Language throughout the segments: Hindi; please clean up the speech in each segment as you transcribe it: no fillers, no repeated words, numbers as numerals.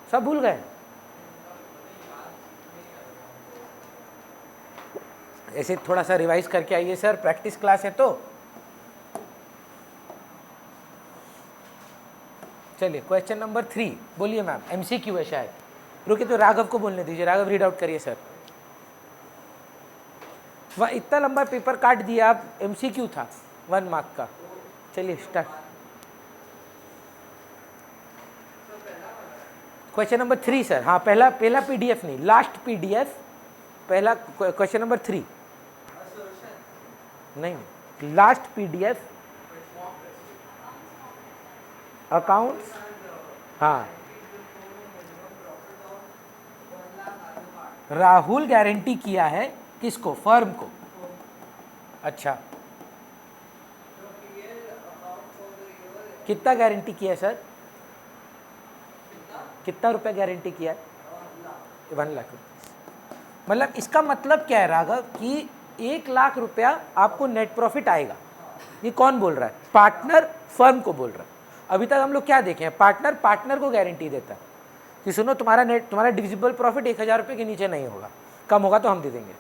सब भूल गए? ऐसे थोड़ा सा रिवाइज करके आइए सर, प्रैक्टिस क्लास है तो। चलिए क्वेश्चन नंबर 3 बोलिए मैम, एमसीक्यू है शायद। रुकिए तो राघव को बोलने दीजिए, राघव रीड आउट करिए सर। वह इतना लंबा पेपर काट दिया आप, एमसीक्यू था 1 मार्क का। चलिए स्टार्ट। क्वेश्चन नंबर 3 सर, हाँ पहला पीडीएफ नहीं, लास्ट पीडीएफ, पहला क्वेश्चन नंबर 3 नहीं, लास्ट पीडीएफ अकाउंट्स। हाँ, राहुल गारंटी किया है किसको? फर्म को। अच्छा, कितना गारंटी किया है सर? कितना रुपया गारंटी किया है? 1 लाख रुपये। मतलब इसका मतलब क्या है राघव कि 1 लाख रुपया आपको नेट प्रॉफिट आएगा। ये कौन बोल रहा है? पार्टनर फर्म को बोल रहा है। अभी तक हम लोग क्या देखे हैं? पार्टनर को गारंटी देता है कि सुनो तुम्हारा डिविजिबल प्रॉफिट 1000 रुपये के नीचे नहीं होगा, कम होगा तो हम दे देंगे।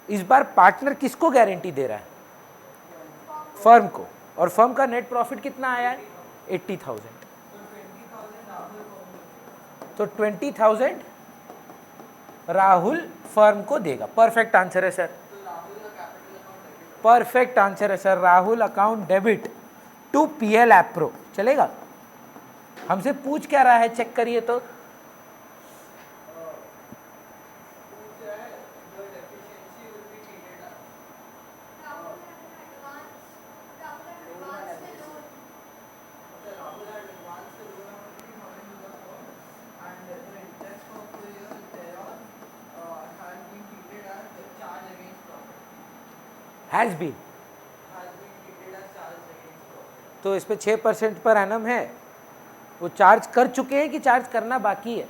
इस बार पार्टनर किसको गारंटी दे रहा है? फर्म को। और फर्म का नेट प्रॉफिट कितना आया है? 80,000। तो 20,000 राहुल फर्म को देगा। परफेक्ट आंसर है सर, परफेक्ट आंसर है sir. Rahul account debit to PL appro. चलेगा? हमसे पूछ क्या रहा है, चेक करिए तो। हैज बीन, तो इस पे 6% पर एनम है। वो चार्ज कर चुके हैं कि चार्ज करना बाकी है?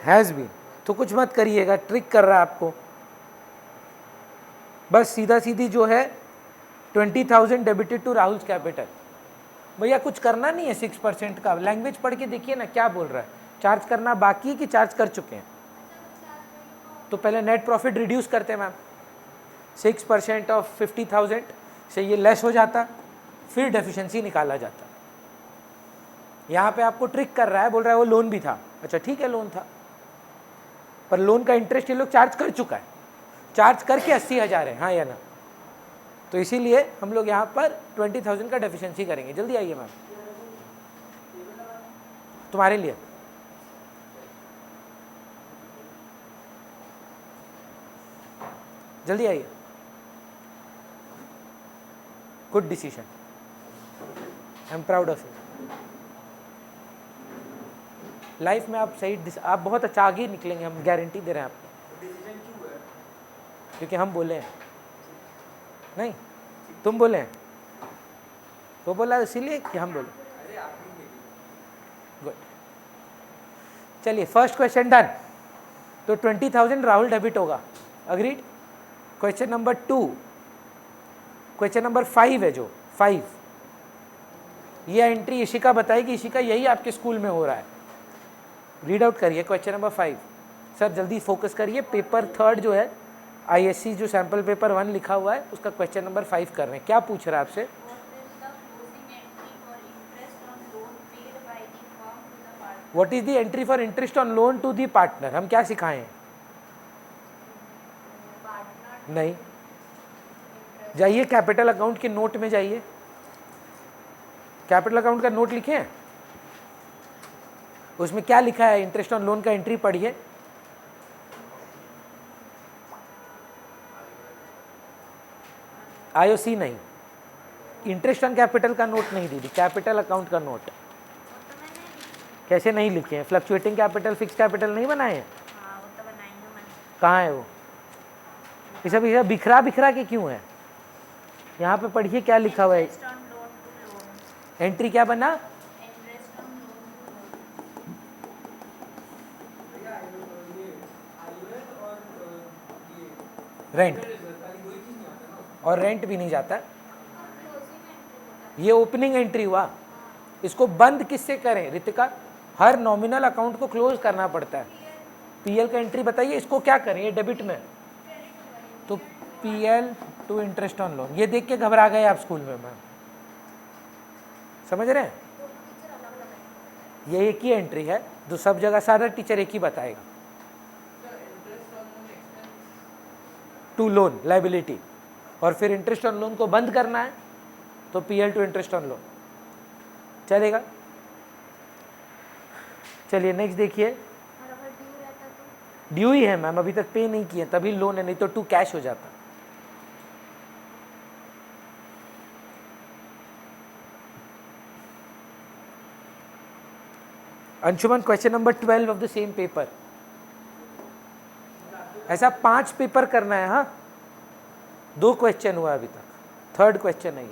Has been. तो कुछ मत करिएगा, ट्रिक कर रहा है आपको। बस सीधा सीधी जो है 20,000 डेबिटेड टू राहुल कैपिटल। भैया कुछ करना नहीं है 6% का। लैंग्वेज पढ़ के देखिए ना क्या बोल रहा है, चार्ज करना बाकी है कि चार्ज कर चुके हैं। तो पहले नेट प्रॉफिट रिड्यूस करते हैं मैम, 6% ऑफ 50,000 से ये लेस हो जाता, फिर डेफिशिएंसी निकाला जाता। यहाँ पे आपको ट्रिक कर रहा है, बोल रहा है वो लोन भी था। अच्छा ठीक है, लोन था, पर लोन का इंटरेस्ट ये लोग चार्ज कर चुका है, चार्ज करके 80,000 है, हाँ या ना? तो इसीलिए हम लोग यहाँ पर 20,000 का डेफिशिएंसी करेंगे। जल्दी आइए मैम, तुम्हारे लिए। जल्दी आइए। Good decision, I am proud of you. Life में आप सही, आप बहुत अच्छा आगे निकलेंगे, हम गारंटी दे रहे हैं आपको। डिसीजन क्यों है? क्योंकि हम बोले हैं, नहीं तुम बोले हैं, वो बोला इसीलिए कि हम बोले। गुड, चलिए फर्स्ट क्वेश्चन डन। तो 20,000 राहुल डेबिट होगा, agreed. Question number 2, question number 5 है जो 5, ये एंट्री इशिका बताएगी। इशिका यही आपके स्कूल में हो रहा है, रीड आउट करिए क्वेश्चन नंबर 5। सर जल्दी फोकस करिए, पेपर 3 जो है आईएससी जो सैम्पल पेपर 1 लिखा हुआ है उसका क्वेश्चन नंबर 5 कर रहे हैं। क्या पूछ रहा है आपसे? What is the entry for interest on loan to the partner? हम क्या सिखाएं? नहीं, जाइए कैपिटल अकाउंट के नोट में जाइए, कैपिटल अकाउंट का नोट लिखे हैं, उसमें क्या लिखा है? इंटरेस्ट ऑन लोन का एंट्री पढ़िए। आईओसी नहीं, इंटरेस्ट ऑन कैपिटल का नोट नहीं दीदी, कैपिटल अकाउंट का नोट। कैसे नहीं लिखे हैं? फ्लक्चुएटिंग कैपिटल, फिक्स कैपिटल नहीं बनाए हैं? कहाँ है वो? ये सब बिखरा बिखरा के क्यों है? यहाँ पे पढ़िए क्या लिखा हुआ है। एंट्री क्या बना? रेंट, और रेंट भी नहीं जाता। ये ओपनिंग एंट्री हुआ, इसको बंद किससे करें रितिका? हर नॉमिनल अकाउंट को क्लोज करना पड़ता है। पीएल का एंट्री बताइए, इसको क्या करें, ये डेबिट में, तो PL to interest on loan. ये देख के घबरा गए आप स्कूल में, मैम समझ रहे हैं? ये एक ही एंट्री है, जो सब जगह सारा टीचर एक ही बताएगा। टू लोन लाइबिलिटी, और फिर इंटरेस्ट ऑन लोन को बंद करना है तो PL to interest on loan चलेगा। चलिए नेक्स्ट देखिए, ड्यू ही है मैम, अभी तक पे नहीं किए तभी लोन है, नहीं तो टू कैश हो जाता। Anshuman question number 12 of the same paper. ऐसा 5 पेपर करना है। हाँ 2 क्वेश्चन हुआ अभी तक, 3rd क्वेश्चन नहीं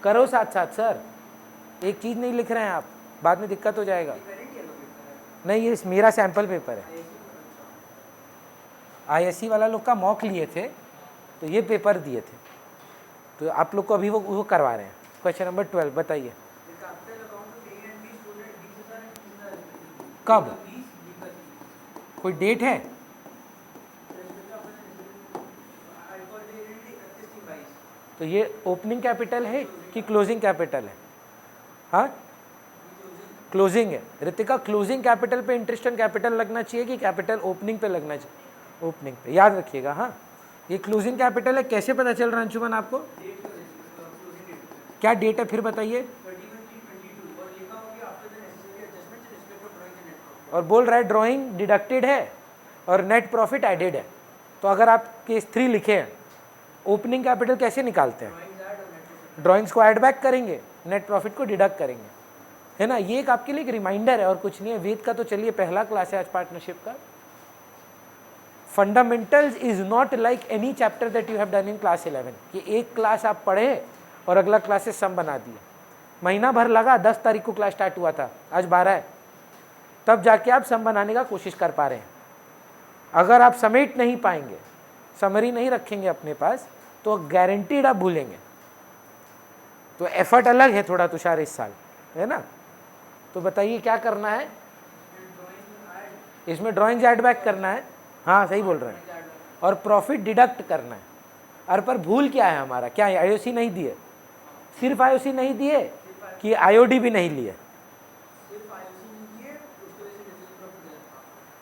करो साथ साथ। सर एक चीज नहीं लिख रहे हैं आप, बाद में दिक्कत हो जाएगा। नहीं ये मेरा सैंपल पेपर है, आईएससी वाला लोग का मॉक लिए थे तो ये पेपर दिए थे, तो आप लोग को अभी वो करवा रहे हैं। क्वेश्चन नंबर 12 बताइए। कब, कोई डेट है? तो ये ओपनिंग कैपिटल है कि क्लोजिंग कैपिटल है? हाँ क्लोजिंग है। रितिका क्लोजिंग कैपिटल पे इंटरेस्ट ऑन कैपिटल लगना चाहिए कि कैपिटल ओपनिंग पे लगना चाहिए? ओपनिंग पे, याद रखिएगा। हाँ ये क्लोजिंग कैपिटल है। कैसे पता चल रहा है अंशुमन आपको? क्या डेट है फिर बताइए? और बोल रहा है ड्राइंग डिडक्टेड है और नेट प्रॉफिट एडेड है। तो अगर आप केस 3 लिखे हैं, ओपनिंग कैपिटल कैसे निकालते हैं? ड्राइंग्स को ऐड बैक करेंगे, नेट प्रॉफिट को डिडक्ट करेंगे, है ना। ये एक आपके लिए एक रिमाइंडर है और कुछ नहीं है। वेद का तो चलिए पहला क्लास है आज पार्टनरशिप का। Fundamentals is not like any chapter that you have done in class 11 कि एक क्लास आप पढ़े और अगला क्लास से सम बना दिया। महीना भर लगा, 10 तारीख को क्लास स्टार्ट हुआ था, आज 12 है, तब जाके आप सम बनाने का कोशिश कर पा रहे हैं। अगर आप समेट नहीं पाएंगे, समरी नहीं रखेंगे अपने पास, तो गारंटीड आप भूलेंगे। तो एफर्ट अलग है थोड़ा तुषार इस साल, है ना। तो बताइए क्या करना है इसमें? ड्राइंग्स ऐड बैक करना है। हाँ सही बोल रहे हैं। और प्रॉफिट डिडक्ट करना है। और पर भूल क्या है हमारा? क्या है? आईओसी नहीं दिए। सिर्फ आईओसी नहीं दिए कि आईओडी भी नहीं लिए?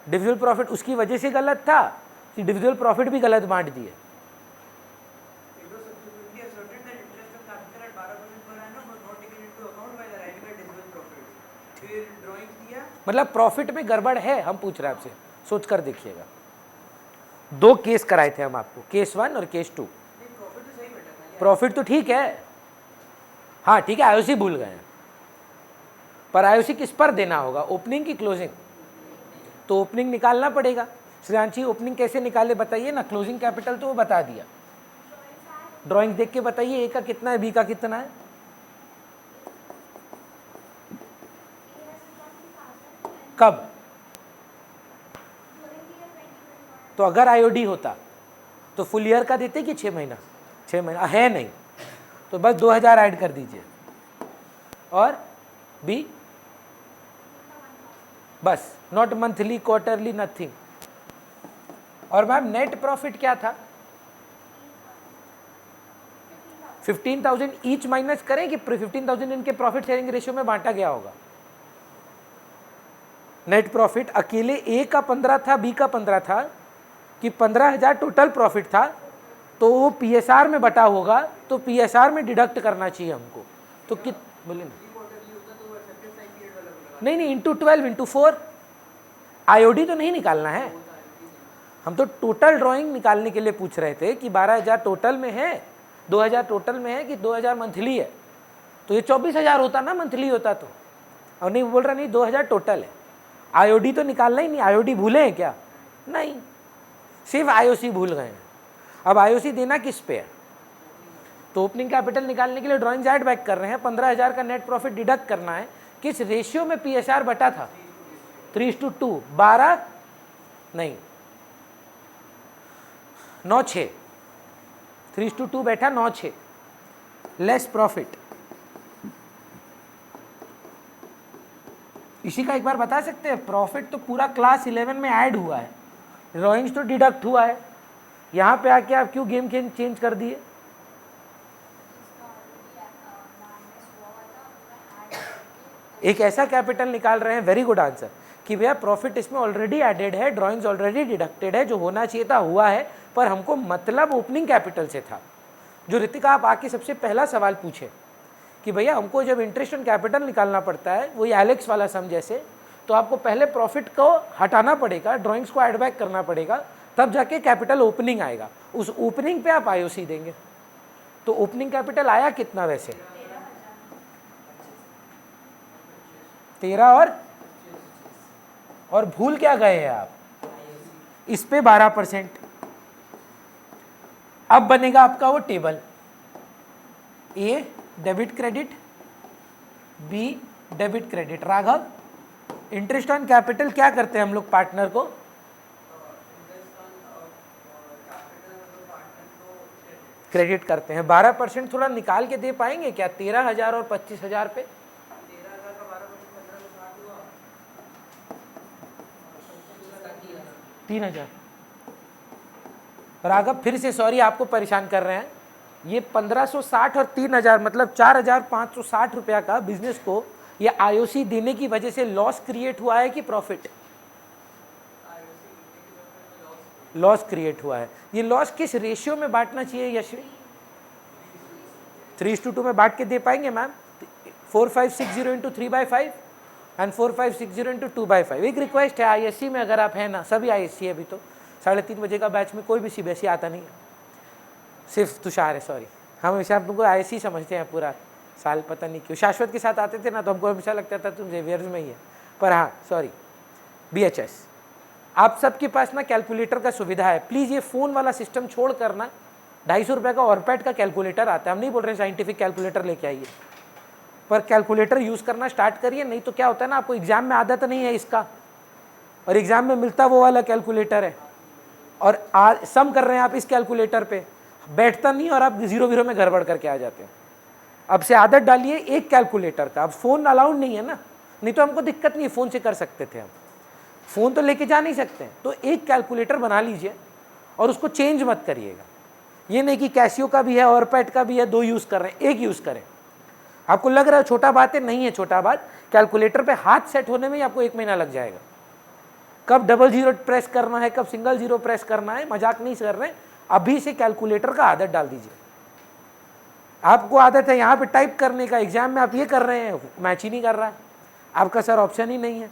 डिविजिबल प्रॉफिट उसकी वजह से गलत था कि डिविजिबल प्रॉफिट भी गलत बांट दिए? मतलब प्रॉफिट में गड़बड़ है, हम पूछ रहे हैं आपसे, सोच कर देखिएगा। 2 केस कराए थे हम आपको, केस 1 और केस 2। प्रॉफिट तो ठीक है, हाँ ठीक है, आईओसी भूल गए हैं, पर आईओसी किस पर देना होगा, ओपनिंग की क्लोजिंग? तो ओपनिंग निकालना पड़ेगा। श्रेयांशी ओपनिंग कैसे निकाले बताइए ना। क्लोजिंग कैपिटल तो वो बता दिया, ड्राइंग देख के बताइए ए का कितना है, बी का कितना है। कब? तो अगर आईओडी होता तो फुल ईयर का देते कि 6 महीना? 6 महीना है नहीं, तो बस 2000 ऐड कर दीजिए। और बी बस, नॉट मंथली, क्वार्टरली, नथिंग। और मैम नेट प्रॉफिट क्या था? 15,000 ईच माइनस करें कि 15,000 इनके प्रॉफिट शेयरिंग रेशियो में बांटा गया होगा? नेट प्रॉफिट अकेले ए का 15 था, बी का 15 था, कि 15,000 टोटल प्रॉफिट था, तो वो पीएसआर में बटा होगा, तो पीएसआर में डिडक्ट करना चाहिए हमको। तो कित बोले नहीं, इंटू 12 इंटू 4। आईओडी तो नहीं निकालना है, हम तो टोटल ड्राइंग निकालने के लिए पूछ रहे थे कि 12,000 टोटल में है, 2,000 टोटल में है कि 2,000 मंथली है। तो ये 24,000 होता ना मंथली होता तो। और नहीं बोल रहा नहीं 2,000 टोटल है। आईओडी तो निकालना ही नहीं। आईओडी भूले हैं क्या? नहीं, सिर्फ आईओसी भूल गए हैं। अब आईओसी देना किस पे है? तो ओपनिंग कैपिटल निकालने के लिए ड्राइंग्स ऐड बैक कर रहे हैं, 15,000 का नेट प्रॉफिट डिडक्ट करना है। किस रेशियो में पीएसआर बटा था? 3:2, 12 नहीं 9:6, 3:2 बैठा, 9:6 लेस प्रॉफिट इसी का एक बार बता सकते हैं, प्रॉफिट तो पूरा क्लास 11 में ऐड हुआ है, ड्रॉइंग्स तो डिडक्ट हुआ है, यहाँ पे आके आप क्यों गेम चेंज कर दिए? एक ऐसा कैपिटल निकाल रहे हैं, वेरी गुड आंसर, कि भैया प्रॉफिट इसमें ऑलरेडी एडेड है, ड्राइंग्स ऑलरेडी डिडक्टेड है, जो होना चाहिए था हुआ है, पर हमको मतलब ओपनिंग कैपिटल से था। जो ऋतिका आप आके सबसे पहला सवाल पूछे कि भैया हमको जब इंटरेस्ट ऑन कैपिटल निकालना पड़ता है, वही एलेक्स वाला सम जैसे, तो आपको पहले प्रॉफिट को हटाना पड़ेगा, ड्राइंग्स को ऐड बैक करना पड़ेगा, तब जाके कैपिटल ओपनिंग आएगा, उस ओपनिंग पे आप आईओसी देंगे। तो ओपनिंग कैपिटल आया कितना वैसे? 13 और भूल क्या गए हैं आप? इस पे 12%। अब बनेगा आपका वो table, A debit credit, B debit credit. Raghav, interest on capital क्या करते हैं हम लोग पार्टनर को? क्रेडिट करते हैं। 12% थोड़ा निकाल के दे पाएंगे क्या? 13,000 और 25,000 पे 3,000। राघव फिर से सॉरी, आपको परेशान कर रहे हैं, ये 1560 और 3,000 मतलब 4,560 रुपया का बिजनेस को ये आईओसी देने की वजह से लॉस क्रिएट हुआ है कि प्रॉफिट? लॉस क्रिएट हुआ है। ये लॉस किस रेशियो में बांटना चाहिए यशवी? 3:2 में बांट के दे पाएंगे मैम? 4560 into 3/5 and 4560 into 2/5। एक रिक्वेस्ट है, आईएससी में अगर आप हैं ना, सभी आईएससी है, अभी तो 3:30 बजे का बैच में कोई भी सीबीएसई आता नहीं है, सिर्फ तुषार है। सॉरी, हम हमेशा आपको आईएससी समझते हैं पूरा साल, पता नहीं क्यों। शाश्वत के साथ आते थे ना, तो हमको हमेशा लगता था तुम जेवियर्स में ही है, पर हाँ सॉरी, बीएचएस। आप सबके पास ना कैलकुलेटर का सुविधा है, प्लीज़ ये फ़ोन वाला सिस्टम छोड़ करना, 250 रुपये का ऑरपैड का कैलकुलेटर आता है। हम नहीं बोल रहे साइंटिफिक कैलकुलेटर लेके आइए, पर कैलकुलेटर यूज़ करना स्टार्ट करिए, नहीं तो क्या होता है ना, आपको एग्जाम में आदत नहीं है इसका, और एग्जाम में मिलता वो वाला कैलकुलेटर है, और सम कर रहे हैं आप इस कैलकुलेटर पे, बैठता नहीं और आप 0 में गड़बड़ करके आ जाते हैं। अब से आदत डालिए एक कैलकुलेटर का। अब फ़ोन अलाउड नहीं है ना, नहीं तो हमको दिक्कत नहीं है, फ़ोन से कर सकते थे हम, फ़ोन तो लेके जा नहीं सकते, तो एक कैलकुलेटर बना लीजिए और उसको चेंज मत करिएगा। ये नहीं कि कैसियो का भी है और पैड का भी है, 2 यूज़ कर रहे हैं, एक यूज़ करें। आपको लग रहा है छोटा बात है, नहीं है छोटा बात, कैलकुलेटर पे हाथ सेट होने में ही आपको 1 महीना लग जाएगा। कब डबल जीरो प्रेस करना है, कब सिंगल जीरो प्रेस करना है, मजाक नहीं कर रहे हैं। अभी से कैलकुलेटर का आदत डाल दीजिए। आपको आदत है यहाँ पे टाइप करने का, एग्जाम में आप ये कर रहे हैं, मैच ही नहीं कर रहा है आपका सर, ऑप्शन ही नहीं है।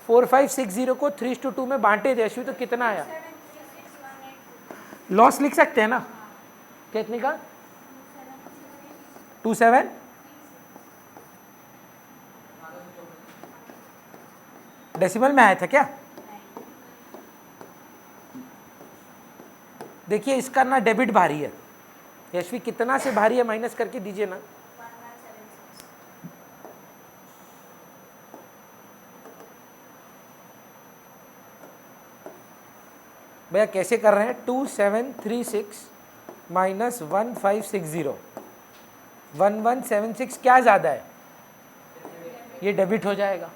4560 को 3:2 में बांटे जैसे, तो कितना आया? लॉस लिख सकते हैं ना, कितने का? 27 डेसिमल में आया था क्या? देखिए इसका ना डेबिट भारी है, यशवी कितना से भारी है माइनस करके दीजिए ना। भैया कैसे कर रहे हैं? 2736 माइनस 1560, 1176 क्या ज़्यादा है? ये डेबिट हो जाएगा,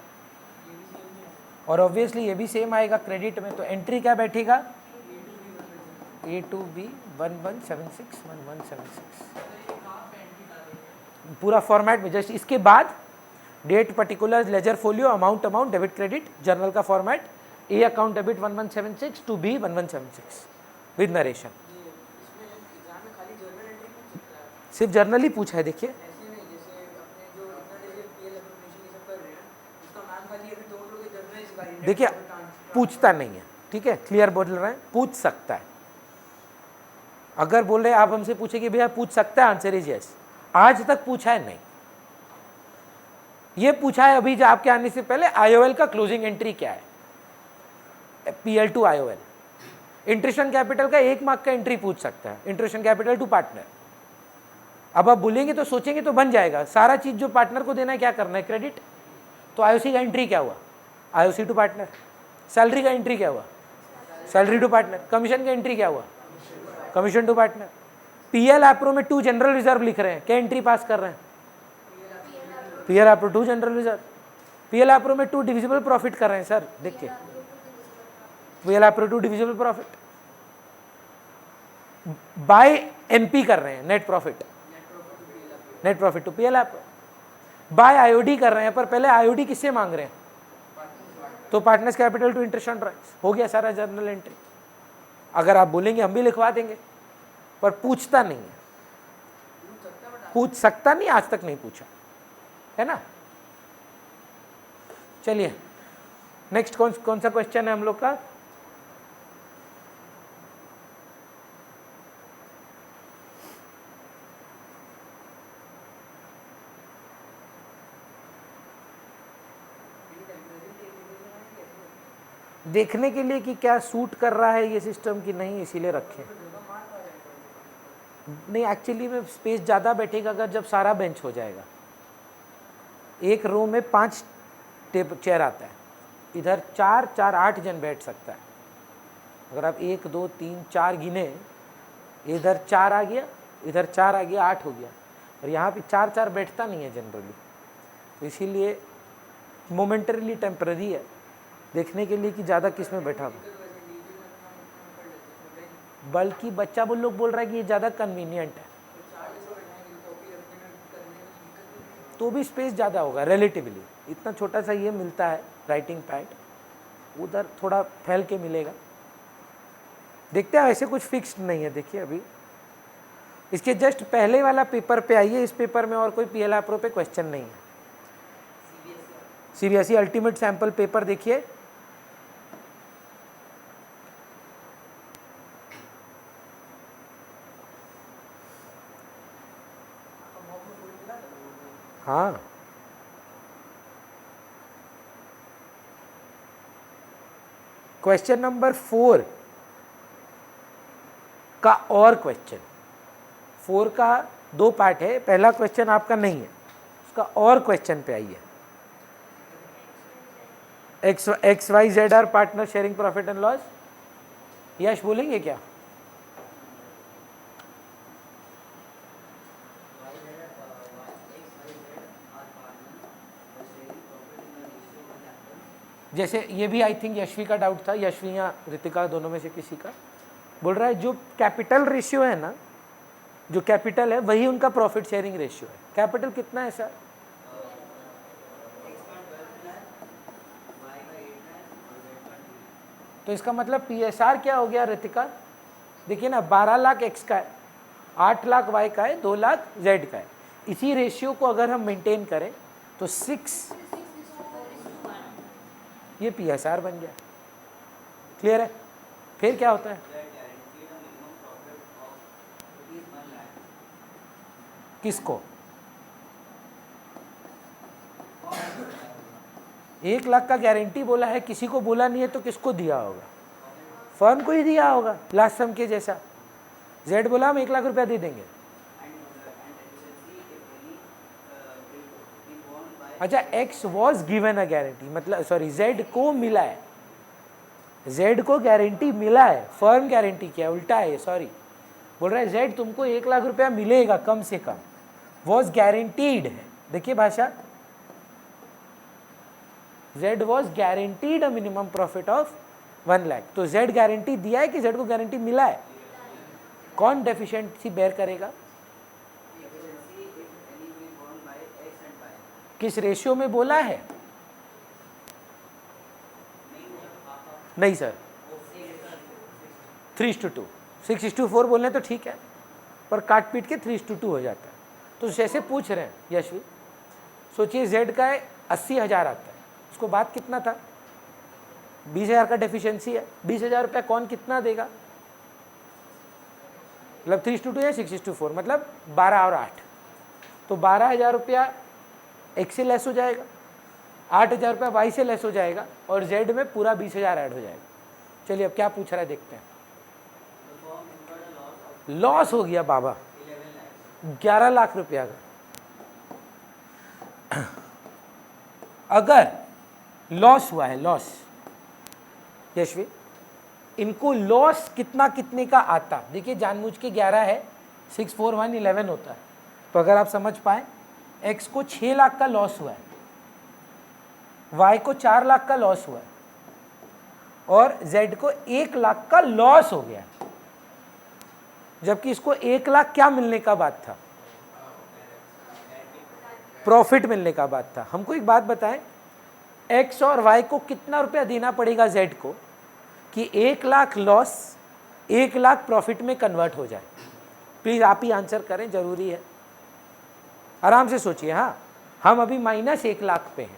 और ऑब्वियसली ये भी सेम आएगा क्रेडिट में, तो एंट्री क्या बैठेगा? A to B 1176 1176 पूरा फॉर्मेट में। जस्ट इसके बाद date, particular, ledger folio, amount debit credit, journal का format, A account debit 1176 to B 1176 with narration. सिर्फ जर्नल ही पूछा है, देखिए देखिए पूछता नहीं है, ठीक है, क्लियर बोल रहे हैं, पूछ सकता है। अगर बोल रहे आप हमसे पूछे कि भैया पूछ सकता है, आंसर इज यस। आज तक पूछा है नहीं, ये पूछा है अभी जो आपके आने से पहले आईओएल का क्लोजिंग एंट्री क्या है, PL to IOL. Interest on capital का 1 मार्क का एंट्री पूछ सकता है, interest on capital to partner. अब आप बोलेंगे तो सोचेंगे तो बन जाएगा, सारा चीज जो पार्टनर को देना है क्या करना है? क्रेडिट। तो आईओसी का एंट्री क्या हुआ? IOC to partner. सैलरी का एंट्री क्या हुआ? Salary to partner. कमीशन का एंट्री क्या हुआ? Commission to partner. PL appro में 2 जनरल रिजर्व लिख रहे हैं, क्या एंट्री पास कर रहे हैं? PL appro 2 general reserve. PL appro में 2 डिविजिबल प्रॉफिट कर रहे हैं सर, देखिए PL appro 2 divisible profit, by NP कर रहे हैं, net profit to PL appro, by IOD कर रहे हैं, पर पहले आईओडी किससे मांग रहे हैं, तो partners capital to interest on rights, हो गया सारा जर्नल एंट्री। अगर आप बोलेंगे हम भी लिखवा देंगे, पर पूछता नहीं है, पूछ सकता नहीं, आज तक नहीं पूछा है ना। चलिए नेक्स्ट कौन सा क्वेश्चन है हम लोग का, देखने के लिए कि क्या सूट कर रहा है ये सिस्टम की नहीं, इसीलिए रखें। नहीं एक्चुअली में स्पेस ज़्यादा बैठेगा अगर जब सारा बेंच हो जाएगा। एक रो में 5 चेयर आता है, इधर 4 4 8 जन बैठ सकता है। अगर आप 1 2 3 4 गिने, इधर 4 आ गया, इधर 4 आ गया, 8 हो गया, और यहाँ पे 4 4 बैठता नहीं है जनरली, तो इसीलिए मोमेंटरीली टेम्पररी है, देखने के लिए कि ज़्यादा किस में बैठा हुआ। बल्कि बच्चा लोग बोल रहा है कि ये ज़्यादा कन्वीनियंट है, तो भी स्पेस ज़्यादा होगा रिलेटिवली। इतना छोटा सा ये मिलता है राइटिंग पैड, उधर थोड़ा फैल के मिलेगा। देखते हैं, ऐसे कुछ फिक्स्ड नहीं है। देखिए अभी इसके जस्ट पहले वाला पेपर पे आइए, इस पेपर में और कोई पीएल एप्रो पे क्वेश्चन नहीं है। सीबीएसई अल्टीमेट सैंपल पेपर देखिए, हाँ क्वेश्चन नंबर 4 का और क्वेश्चन 4 का 2 पार्ट है, पहला क्वेश्चन आपका नहीं है, उसका और क्वेश्चन पे आइए। X Y Z are partner sharing profit and loss, यश बोलेंगे क्या? जैसे ये भी आई थिंक यशवी का डाउट था, यशवी या ऋतिका दोनों में से किसी का, बोल रहा है जो कैपिटल रेशियो है ना, जो कैपिटल है वही उनका प्रॉफिट शेयरिंग रेशियो है। कैपिटल कितना है सर? तो इसका मतलब पीएसआर क्या हो गया ऋतिका? देखिए ना, 12 लाख एक्स का है, 8 लाख वाई का है, 2 लाख जेड का है। इसी रेशियो को अगर हम मेंटेन करें तो 6 ये पीएसआर बन गया। क्लियर है? फिर क्या होता है? किसको? 1 लाख का गारंटी बोला है, किसी को बोला नहीं है, तो किसको दिया होगा? फर्म को ही दिया होगा लास्ट सम के जैसा। जेड बोला हम 1 लाख रुपया दे देंगे। अच्छा, x was given a guarantee, मतलब सॉरी जेड को मिला है, जेड को गारंटी मिला है, फर्म गारंटी किया, उल्टा है, सॉरी बोल रहा है जेड तुमको 1 लाख रुपया मिलेगा कम से कम, वॉज गारंटीड है। देखिए भाषा, Z was guaranteed a minimum profit of 1 lakh. तो जेड गारंटी दिया है कि जेड को गारंटी मिला है? कौन डेफिशिएंसी बेयर करेगा? किस रेशियो में बोला है? नहीं सर, 3:2, 6:4 बोलने तो ठीक है, पर काट पीट के 3:2 हो जाता है। तो जैसे पूछ रहे हैं यशवी, सोचिए जेड का 80,000 आता है, उसको बात कितना था? 20,000 का डेफिशिएंसी है, 20,000 रुपया कौन कितना देगा? मतलब 3:2 या 6:4, मतलब 12 और 8, तो 12,000 रुपया एक्स से लेस हो जाएगा, 8,000 रुपया वाई से लेस हो जाएगा, और जेड में पूरा 20,000 ऐड हो जाएगा। चलिए अब क्या पूछ रहा है देखते हैं। लॉस हो गया बाबा 11 लाख रुपया का। अगर लॉस हुआ है, लॉस यशवी, इनको लॉस कितना कितने का आता? देखिए जानबूझ के 11 है, 6 4 1 11 होता है, तो अगर आप समझ पाए, एक्स को 6 लाख का लॉस हुआ है, y को 4 लाख का लॉस हुआ है और z को 1 लाख का लॉस हो गया, जबकि इसको 1 लाख क्या मिलने का बात था, प्रॉफिट मिलने का बात था। हमको एक बात बताएं, x और y को कितना रुपया देना पड़ेगा z को कि 1 लाख लॉस 1 लाख प्रॉफिट में कन्वर्ट हो जाए? प्लीज आप ही आंसर करें, जरूरी है, आराम से सोचिए। हाँ, हम अभी -1 लाख पे हैं।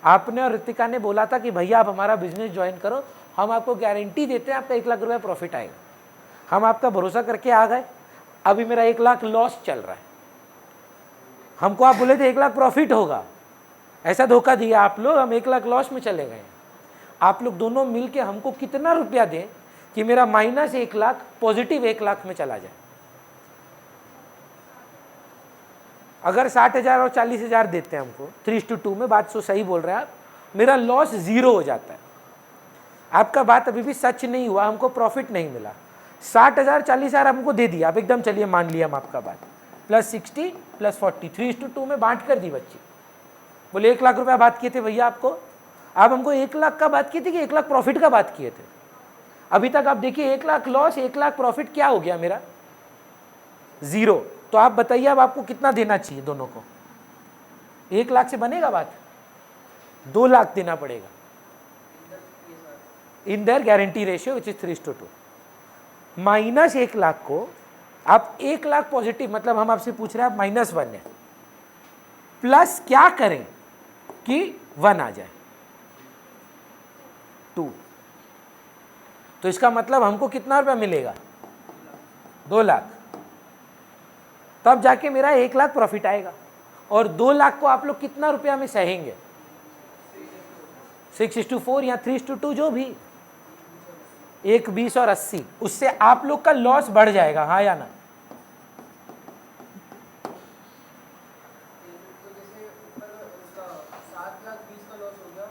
आपने और ऋतिका ने बोला था कि भैया आप हमारा बिजनेस ज्वाइन करो, हम आपको गारंटी देते हैं आपका 1 लाख रुपया प्रॉफिट आएगा। हम आपका भरोसा करके आ गए, अभी मेरा 1 लाख लॉस चल रहा है। हमको आप बोले थे 1 लाख प्रॉफिट होगा, ऐसा धोखा दिया आप लोग, हम 1 लाख लॉस में चले गए। आप लोग दोनों मिलके हमको कितना रुपया दें कि मेरा -1 लाख पॉजिटिव 1 लाख में चला जाए? अगर 60,000 और 40,000 देते हैं हमको 3:2 में, बात तो सही बोल रहे हैं आप, मेरा लॉस 0 हो जाता है। आपका बात अभी भी सच नहीं हुआ, हमको प्रॉफिट नहीं मिला। 60,000 40,000 हमको दे दिया, आप एकदम चलिए मान लिया हम आपका बात, +60 +40 3:2 में बांट कर दी बच्ची। बोले 1 लाख रुपया बात किए थे भैया आपको, आप हमको 1 लाख का बात किए थे कि 1 लाख प्रॉफिट का बात किए थे? अभी तक आप देखिए 1 लाख लॉस 1 लाख प्रॉफिट क्या हो गया मेरा? 0। तो आप बताइए अब आपको कितना देना चाहिए दोनों को? 1 लाख से बनेगा बात? 2 लाख देना पड़ेगा in their guarantee ratio which is 3:2। -1 lakh को आप 1 लाख पॉजिटिव, मतलब हम आपसे पूछ रहे हैं आप -1 है, प्लस क्या करें कि 1 आ जाए 2, तो इसका मतलब हमको कितना रुपया मिलेगा? 2 लाख। तब जाके मेरा 1 लाख प्रॉफिट आएगा। और 2 लाख को आप लोग कितना रुपया में सहेंगे? 6:4 या 3:2, जो भी, 1 20 और 80, उससे आप लोग का लॉस बढ़ जाएगा, हाँ या ना?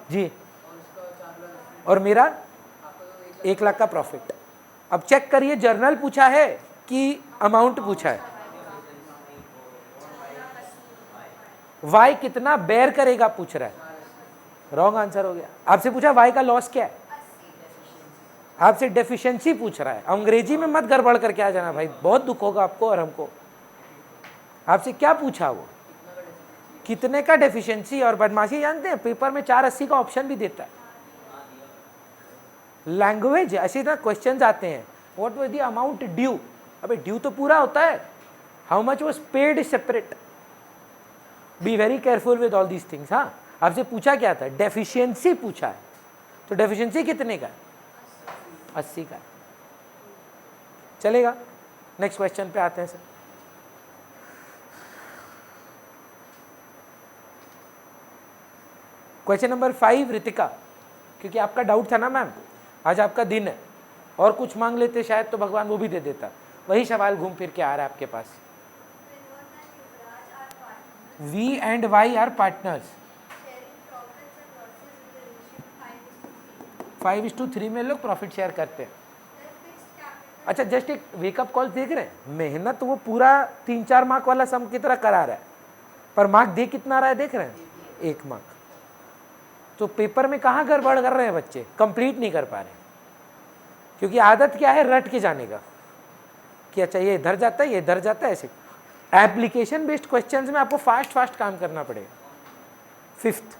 जी, और मेरा 1 लाख का प्रॉफिट। अब चेक करिए, जर्नल पूछा है कि अमाउंट पूछा है? वाई कितना बेयर करेगा पूछ रहा है, रॉन्ग आंसर हो गया। आपसे पूछा वाई का लॉस क्या है, आपसे डेफिशिएंसी पूछ रहा है। अंग्रेजी में मत गड़बड़ करके आ जाना भाई, बहुत दुख होगा आपको और हमको। आपसे क्या पूछा, वो कितने का डेफिशिएंसी? और बदमाशी जानते हैं, पेपर में 480 का ऑप्शन भी देता है। लैंग्वेज ऐसी तरह क्वेश्चन आते हैं, what was the amount due? अबे ड्यू तो पूरा होता है, how much was paid is separate. Be very careful with all these things. हाँ, आपसे पूछा क्या था? डेफिशिएंसी पूछा है, तो डेफिशिएंसी कितने का है? 80 का। चलेगा, नेक्स्ट क्वेश्चन पे आते हैं सर। क्वेश्चन नंबर 5 ऋतिका, क्योंकि आपका डाउट था ना मैम, आज आपका दिन है, और कुछ मांग लेते शायद तो भगवान वो भी दे देता। वही सवाल घूम फिर के आ रहा है आपके पास। V and Y are partners. 5:3 में लोग प्रॉफिट शेयर करते हैं। अच्छा, जस्ट एक वेकअप कॉल देख रहे हैं, मेहनत तो वो पूरा 3-4 मार्क वाला सम की तरह करा रहा है, पर मार्क दे कितना रहा है देख रहे हैं? 1 मार्क। तो पेपर में कहाँ गड़बड़ कर रहे हैं बच्चे, कंप्लीट नहीं कर पा रहे, क्योंकि आदत क्या है, रट के जाने का कि अच्छा ये इधर जाता है, ये इधर जाता है। ऐसे एप्लीकेशन बेस्ड क्वेश्चंस में आपको फास्ट काम करना पड़ेगा। 5th,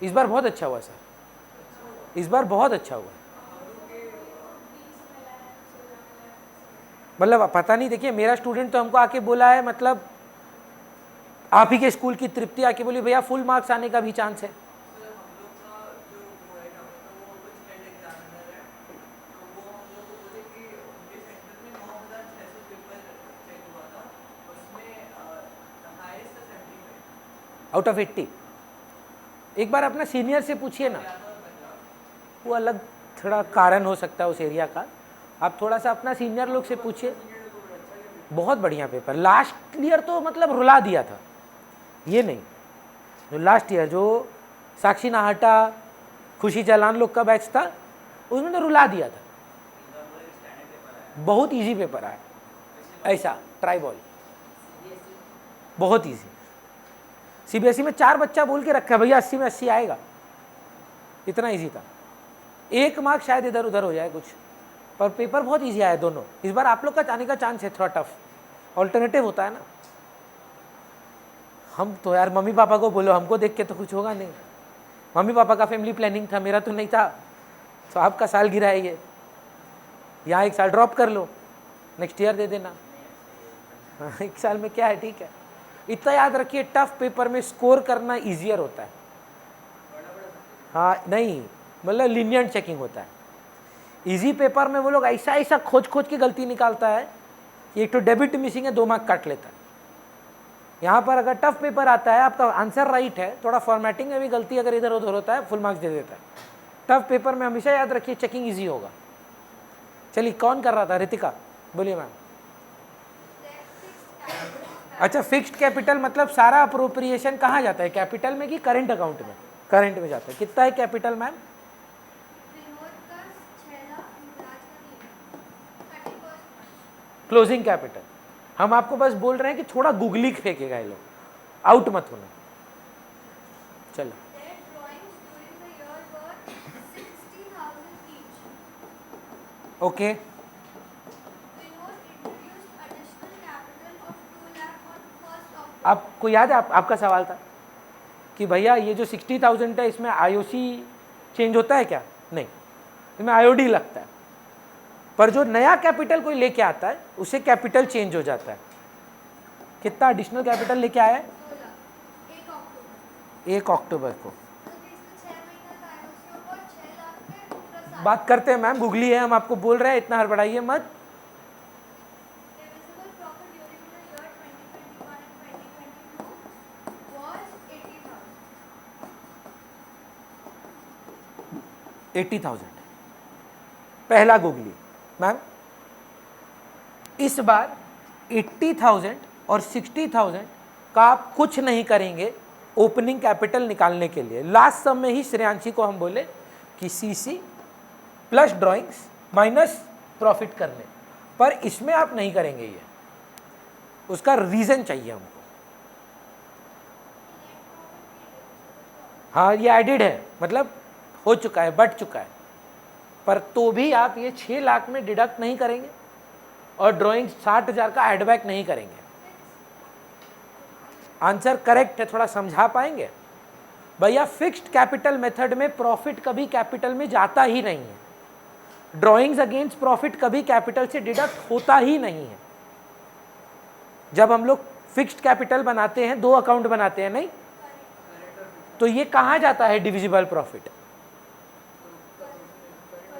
इस बार बहुत अच्छा हुआ सर, इस बार बहुत अच्छा हुआ। मतलब पता नहीं, देखिए मेरा स्टूडेंट तो हमको आके बोला है, मतलब आप ही के स्कूल की तृप्ति आके बोली भैया फुल मार्क्स आने का भी चांस है। Out of 80। एक बार अपना सीनियर से पूछिए ना, वो अलग थोड़ा कारण हो सकता है उस एरिया का, आप थोड़ा सा अपना सीनियर लोग से पूछिए। बहुत बढ़िया पेपर, लास्ट ईयर तो मतलब रुला दिया था, ये नहीं, जो लास्ट ईयर जो साक्षी नाहटा खुशी जालान लोग का बैच था, उसमें तो रुला दिया था। बहुत इजी पेपर आया, ऐसा ट्राई बॉल बहुत इजी। सीबीएसई में 4 बच्चा बोल के रखा है भैया 80 में 80 आएगा, इतना इजी था। 1 मार्क शायद इधर उधर हो जाए कुछ, पर पेपर बहुत इजी आया दोनों। इस बार आप लोग का आने का चांस है, थोड़ा टफ ऑल्टरनेटिव होता है ना। हम तो यार मम्मी पापा को बोलो, हमको देख के तो कुछ होगा नहीं। मम्मी पापा का फैमिली प्लानिंग था, मेरा तो नहीं था। तो आपका साल गिरा है ये, यहाँ 1 साल ड्रॉप कर लो, नेक्स्ट ईयर दे देना। 1 साल में क्या है, ठीक है। इतना याद रखिए, टफ पेपर में स्कोर करना ईजियर होता है। हाँ नहीं, मतलब लीनियंट चेकिंग होता है। इजी पेपर में वो लोग ऐसा ऐसा खोज खोज के गलती निकालता है, एक तो डेबिट मिसिंग है 2 मार्क काट लेता है। यहाँ पर अगर टफ पेपर आता है, आपका आंसर राइट है, थोड़ा फॉर्मेटिंग में भी गलती अगर इधर उधर होता है, फुल मार्क्स दे देता है। टफ पेपर में हमेशा याद रखिए चेकिंग इजी होगा। चलिए कौन कर रहा था, रितिका बोलिए मैम। अच्छा, फिक्स्ड कैपिटल मतलब सारा अप्रोप्रिएशन कहाँ जाता है, कैपिटल में कि करंट अकाउंट में? करंट में जाता है। कितना है कैपिटल मैम? Closing capital. हम आपको बस बोल रहे हैं कि थोड़ा गूगली फेंकेगा ये लोग, आउट मत होना। चलो ओके। आपको याद है आपका सवाल था कि भैया ये जो 60,000 है इसमें आईओसी चेंज होता है क्या? नहीं, इसमें आईओडी लगता है। पर जो नया कैपिटल कोई लेके आता है उसे कैपिटल चेंज हो जाता है। कितना एडिशनल कैपिटल लेके आया है? 1 अक्टूबर को। बात करते हैं मैम, गूगली है, हम आपको बोल रहे हैं, इतना हड़बड़ाइए मत। $80,000 पहला गूगली मैम। इस बार 80,000 और 60,000 का आप कुछ नहीं करेंगे ओपनिंग कैपिटल निकालने के लिए। लास्ट सम में ही श्रेयांशी को हम बोले कि CC plus drawings minus profit करने, पर इसमें आप नहीं करेंगे ये, उसका रीजन चाहिए हमको। हाँ ये एडिड है, मतलब हो चुका है, बढ़ चुका है, पर तो भी आप ये 6 लाख में डिडक्ट नहीं करेंगे और ड्राइंग 60,000 का एडबैक नहीं करेंगे। आंसर करेक्ट है, थोड़ा समझा पाएंगे भैया? फिक्स्ड कैपिटल मेथड में प्रॉफिट कभी कैपिटल में जाता ही नहीं है, ड्राइंग्स अगेंस्ट प्रॉफिट कभी कैपिटल से डिडक्ट होता ही नहीं है। जब हम लोग फिक्स्ड कैपिटल बनाते हैं, 2 अकाउंट बनाते हैं नहीं, तो ये कहाँ जाता है डिविजिबल प्रॉफिट?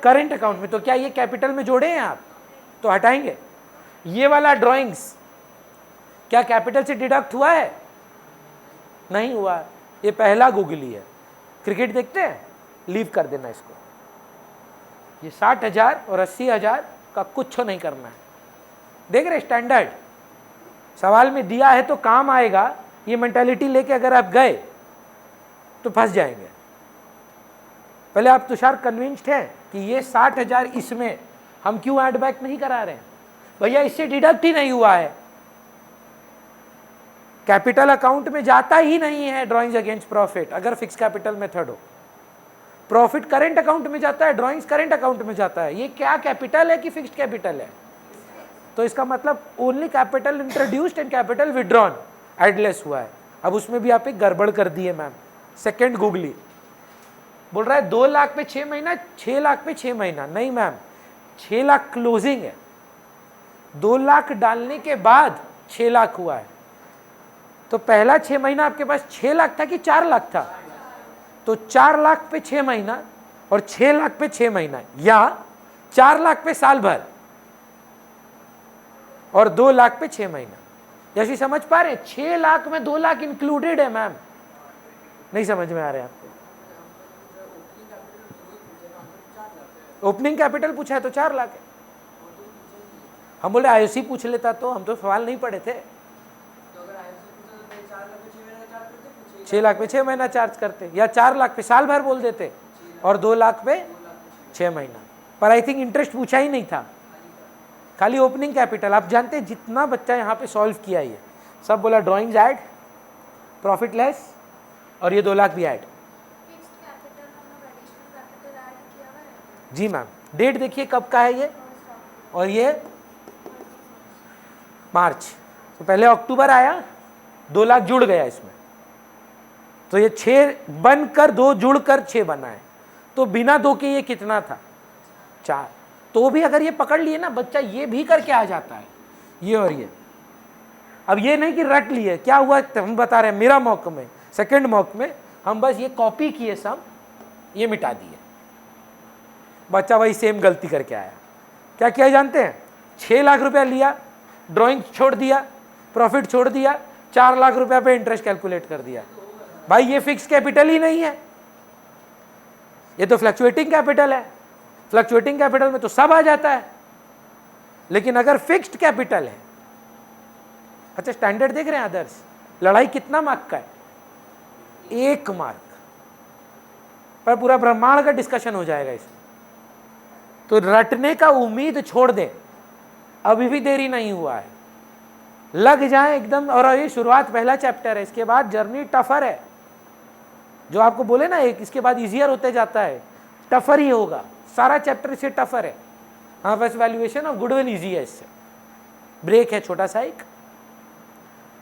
करंट अकाउंट में। तो क्या ये कैपिटल में जोड़े हैं आप? तो हटाएंगे। ये वाला ड्राइंग्स क्या कैपिटल से डिडक्ट हुआ है? नहीं हुआ। ये पहला गूगली है। क्रिकेट देखते हैं, लीव कर देना इसको। ये 60,000 और 80,000 का कुछ नहीं करना है। देख रहे स्टैंडर्ड सवाल में दिया है तो काम आएगा, ये मेंटालिटी लेके अगर आप गए तो फंस जाएंगे। पहले आप तुषार कन्विंस्ड हैं कि ये 60,000 इसमें हम क्यों ऐड बैक नहीं करा रहे हैं? भैया इससे डिडक्ट ही नहीं हुआ है, कैपिटल अकाउंट में जाता ही नहीं है ड्राइंग्स अगेंस्ट प्रॉफिट अगर फिक्स कैपिटल मेथड हो। प्रॉफिट करंट अकाउंट में जाता है, ड्राइंग्स करंट अकाउंट में जाता है। ये क्या कैपिटल है कि फिक्स्ड कैपिटल है? तो इसका मतलब only capital introduced and capital withdrawn एडलेस हुआ है। अब उसमें भी आप एक गड़बड़ कर दिए मैम। सेकेंड गूगली बोल रहा है 2 लाख पे 6 महीना, 6 लाख पे 6 महीना। नहीं मैम, 6 लाख क्लोजिंग है, 2 लाख डालने के बाद 6 लाख हुआ है। तो पहला 6 महीना आपके पास 6 लाख था कि 4 लाख था? तो 4 लाख पे 6 महीना और 6 लाख पे 6 महीना, या 4 लाख पे साल भर और 2 लाख पे 6 महीना। जैसी समझ पा रहे हैं? 6 लाख में 2 लाख इंक्लूडेड है मैम। नहीं समझ में आ रहे आपको? ओपनिंग कैपिटल पूछा है तो 4 लाख है। हम बोले आईओसी पूछ लेता तो हम तो सवाल नहीं पढ़े थे। 6 लाख पे 6 महीना चार्ज करते, या 4 लाख पे साल भर बोल देते और 2 लाख पे 6 महीना। पर आई थिंक इंटरेस्ट पूछा ही नहीं था, खाली ओपनिंग कैपिटल। आप जानते हैं जितना बच्चा यहाँ पे सॉल्व किया ये सब बोला ड्राइंग्स ऐड प्रॉफिट लेस, और ये 2 लाख भी ऐड। जी मैम, डेट देखिए कब का है ये, और ये मार्च, तो पहले अक्टूबर आया, 2 लाख जुड़ गया इसमें, तो ये 6 बनकर 2 जुड़कर 6 बना है, तो बिना 2 के ये कितना था, 4। तो भी अगर ये पकड़ लिए ना बच्चा, ये भी करके आ जाता है, ये और ये। अब ये नहीं कि रट लिए, क्या हुआ हम बता रहे हैं, मेरा मॉक में, सेकंड मॉक में हम बस ये कॉपी किए सब, ये मिटा दिए, बच्चा वही सेम गलती करके आया। क्या किया जानते हैं, 6 लाख रुपया लिया, ड्राइंग छोड़ दिया, प्रॉफिट छोड़ दिया, 4 लाख रुपया पे इंटरेस्ट कैलकुलेट कर दिया। भाई ये फिक्स कैपिटल ही नहीं है, ये तो फ्लक्चुएटिंग कैपिटल है। फ्लक्चुएटिंग कैपिटल में तो सब आ जाता है, लेकिन अगर फिक्स्ड कैपिटल है, अच्छा स्टैंडर्ड देख रहे हैं अदर्स, लड़ाई कितना मार्क का है, 1 मार्क पर पूरा ब्रह्मांड का डिस्कशन हो जाएगा इसमें। तो रटने का उम्मीद छोड़ दें, अभी भी देरी नहीं हुआ है, लग जाए एकदम। और ये शुरुआत, पहला चैप्टर है, इसके बाद जर्नी टफर है। जो आपको बोले ना एक, इसके बाद इजियर होते जाता है, टफर ही होगा, सारा चैप्टर इससे टफर है। हाँ बस वैल्यूएशन ऑफ गुडविल इजी है, इससे ब्रेक है छोटा सा एक,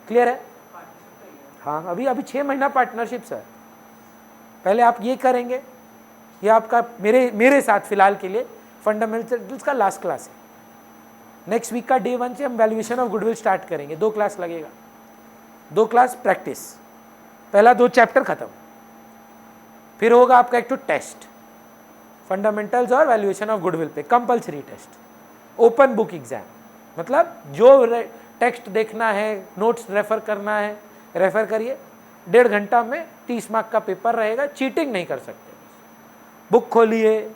क्लियर है। हाँ अभी 6 महीना पार्टनरशिप है, पहले आप ये करेंगे, ये आपका मेरे साथ फिलहाल के लिए फंडामेंटल्स का लास्ट क्लास है। नेक्स्ट वीक का डे 1 से हम वैल्यूएशन ऑफ गुडविल स्टार्ट करेंगे, 2 क्लास लगेगा, 2 क्लास प्रैक्टिस, पहला 2 चैप्टर खत्म, फिर होगा आपका एक तो टेस्ट, फंडामेंटल्स और वैल्यूएशन ऑफ गुडविल पे compulsory test, open book exam, मतलब जो टेक्स्ट देखना है, नोट्स रेफर करना है, रेफर करिए, 1.5 घंटा में 30 मार्क का पेपर रहेगा, चीटिंग नहीं कर सकते, बुक खोलिए,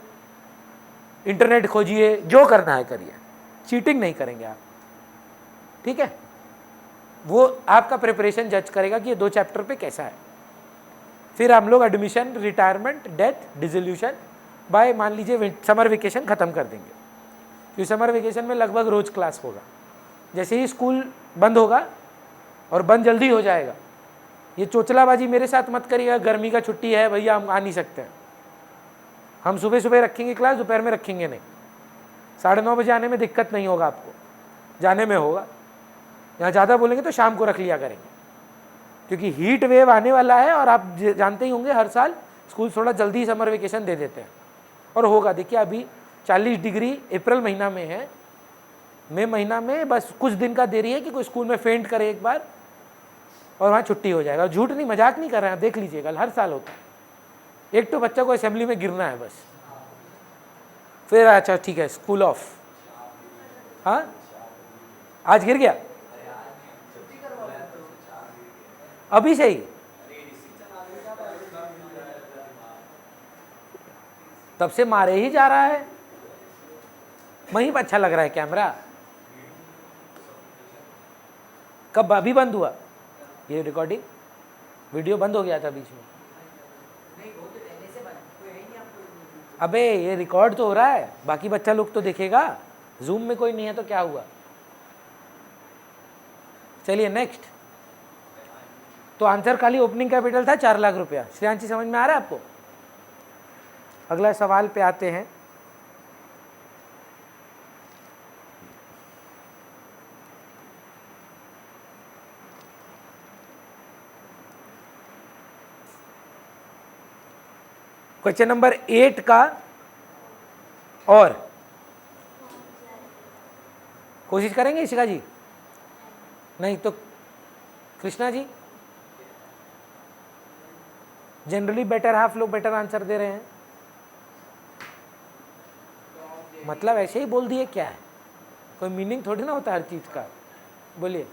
इंटरनेट खोजिए, जो करना है करिए, चीटिंग नहीं करेंगे आप, ठीक है। वो आपका प्रिपरेशन जज करेगा कि ये 2 चैप्टर पे कैसा है। फिर हम लोग admission, retirement, death, dissolution by मान लीजिए समर वेकेशन ख़त्म कर देंगे, क्योंकि समर वेकेशन में लगभग रोज़ क्लास होगा। जैसे ही स्कूल बंद होगा, और बंद जल्दी हो जाएगा, ये चोचलाबाजी मेरे साथ मत करिएगा, गर्मी का छुट्टी है भैया हम आ नहीं सकते हैं, हम सुबह सुबह रखेंगे क्लास, दोपहर में रखेंगे नहीं, 9:30 बजे आने में दिक्कत नहीं होगा आपको, जाने में होगा। यहाँ ज़्यादा बोलेंगे तो शाम को रख लिया करेंगे, क्योंकि हीट वेव आने वाला है, और आप जानते ही होंगे हर साल स्कूल थोड़ा जल्दी समर वेकेशन दे देते हैं, और होगा। देखिए अभी 40 डिग्री अप्रैल महीना में है, मई महीना में बस कुछ दिन का देरी है कि कोई स्कूल में फेंट करे एक बार, और वहाँ छुट्टी हो जाएगा। झूठ नहीं, मजाक नहीं कर रहे हैं, देख लीजिएगा, हर साल होता है। एक तो बच्चा को असेंबली में गिरना है बस, फिर अच्छा ठीक है स्कूल ऑफ। हाँ आज गिर गया, अभी से ही, तब से मारे ही जा रहा है। वहीं पर अच्छा लग रहा है कैमरा, कब अभी बंद हुआ ये रिकॉर्डिंग, वीडियो बंद हो गया था बीच में। अबे ये रिकॉर्ड तो हो रहा है, बाकी बच्चा लोग तो देखेगा, जूम में कोई नहीं है तो क्या हुआ। चलिए नेक्स्ट, तो आंसर खाली ओपनिंग कैपिटल था 4 लाख रुपया। श्रेयांशी समझ में आ रहा है आपको। अगला सवाल पे आते हैं। क्वेश्चन नंबर 8 का, और कोशिश करेंगे इशिका जी, नहीं तो Krishna ji, generally better half लोग बेटर आंसर दे रहे हैं, मतलब ऐसे ही बोल दिए क्या है, कोई मीनिंग थोड़ी ना होता हर चीज का। बोलिए